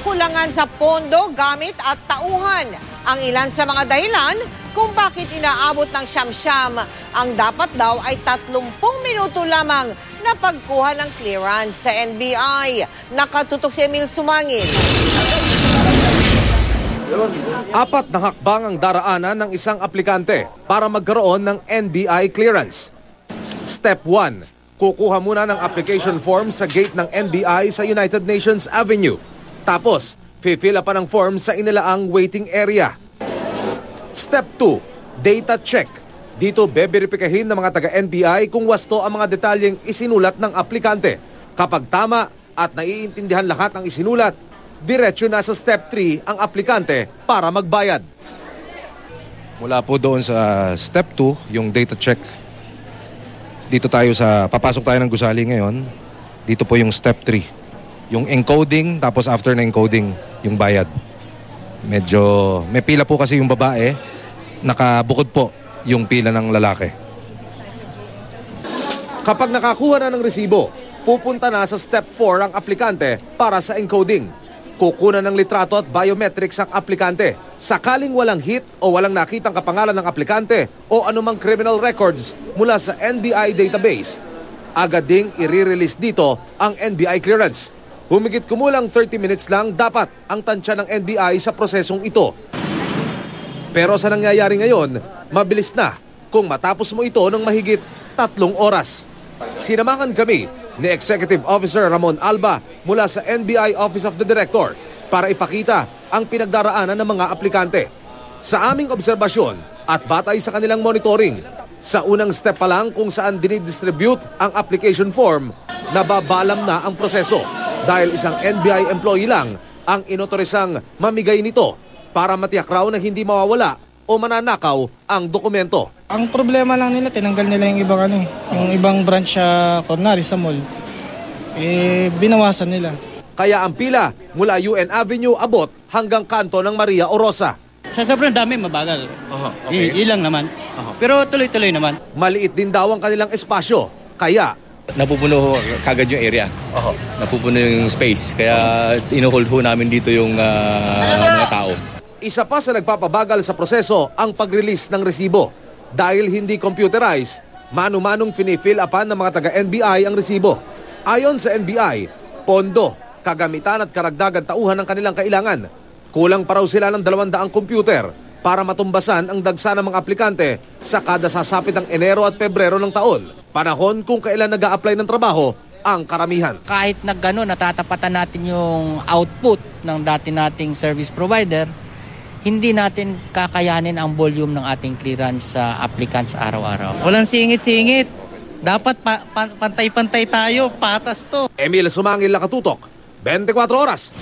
kakulangan sa pondo, gamit at tauhan. Ang ilan sa mga dahilan kung bakit inaabot ng siyam-siyam. Ang dapat daw ay 30 minuto lamang na pagkuha ng clearance sa NBI. Nakatutok si Emil Sumangil. Apat na hakbang ang daraanan ng isang aplikante para magkaroon ng NBI clearance. Step 1. Kukuha muna ng application form sa gate ng NBI sa United Nations Avenue. Tapos, fill pa ng form sa inilaang waiting area. Step 2. Data check. Dito beberipikahin ng mga taga-NBI kung wasto ang mga detalyeng isinulat ng aplikante. Kapag tama at naiintindihan lahat ang isinulat, diretso na sa Step 3 ang aplikante para magbayad. Mula po doon sa Step 2, yung data check, dito tayo papasok tayo ng gusali ngayon. Dito po yung Step 3. Yung encoding, tapos after na encoding, yung bayad. Medyo, may pila po kasi yung babae, nakabukod po yung pila ng lalaki. Kapag nakakuha na ng resibo, pupunta na sa Step 4 ang aplikante para sa encoding. Kukunan ng litrato at biometrics ang aplikante. Sakaling walang hit o walang nakitang kapangalan ng aplikante o anumang criminal records mula sa NBI database, agad ding i-release dito ang NBI clearance. Humigit kumulang 30 minutes lang dapat ang tansya ng NBI sa prosesong ito. Pero sa nangyayari ngayon, mabilis na kung matapos mo ito ng mahigit 3 oras. Sinamahan kami ni Executive Officer Ramon Alba mula sa NBI Office of the Director para ipakita ang pinagdaraanan ng mga aplikante. Sa aming obserbasyon at batay sa kanilang monitoring, sa unang step pa lang kung saan dinidistribute ang application form, nababalam na ang proseso dahil isang NBI employee lang ang inotorisang mamigay nito para matiyak raw na hindi mawawala o mananakaw ang dokumento. Ang problema lang nila, tinanggal nila yung ibang yung ibang branch kunwari sa mall. Binawasan nila. Kaya ang pila mula UN Avenue abot hanggang kanto ng Maria Orosa. Sa sobrang dami, mabagal. Okay. Ilang naman. Pero tuloy-tuloy naman. Maliit din daw ang kanilang espasyo. Kaya napupuno kagad yung area. Napupuno yung space. Kaya ino-hold ho namin dito yung mga tao. Isa pa sa nagpapabagal sa proseso ang pag-release ng resibo. Dahil hindi computerized, manu-manong finifill-upan ng mga taga-NBI ang resibo. Ayon sa NBI, pondo, kagamitan at karagdagan tauhan ng kanilang kailangan. Kulang pa raw sila ng 200 computer para matumbasan ang dagsa ng mga aplikante sa kada sasapit ng Enero at Pebrero ng taon. Panahon kung kailan nag-a-apply ng trabaho ang karamihan. Kahit na gano'n, natatapatan natin yung output ng dati nating service provider, hindi natin kakayanin ang volume ng ating clearance sa applicants araw-araw. Walang singit-singit. Dapat pantay-pantay tayo. Patas to. Emil Sumangil, Nakatutok, 24 Oras.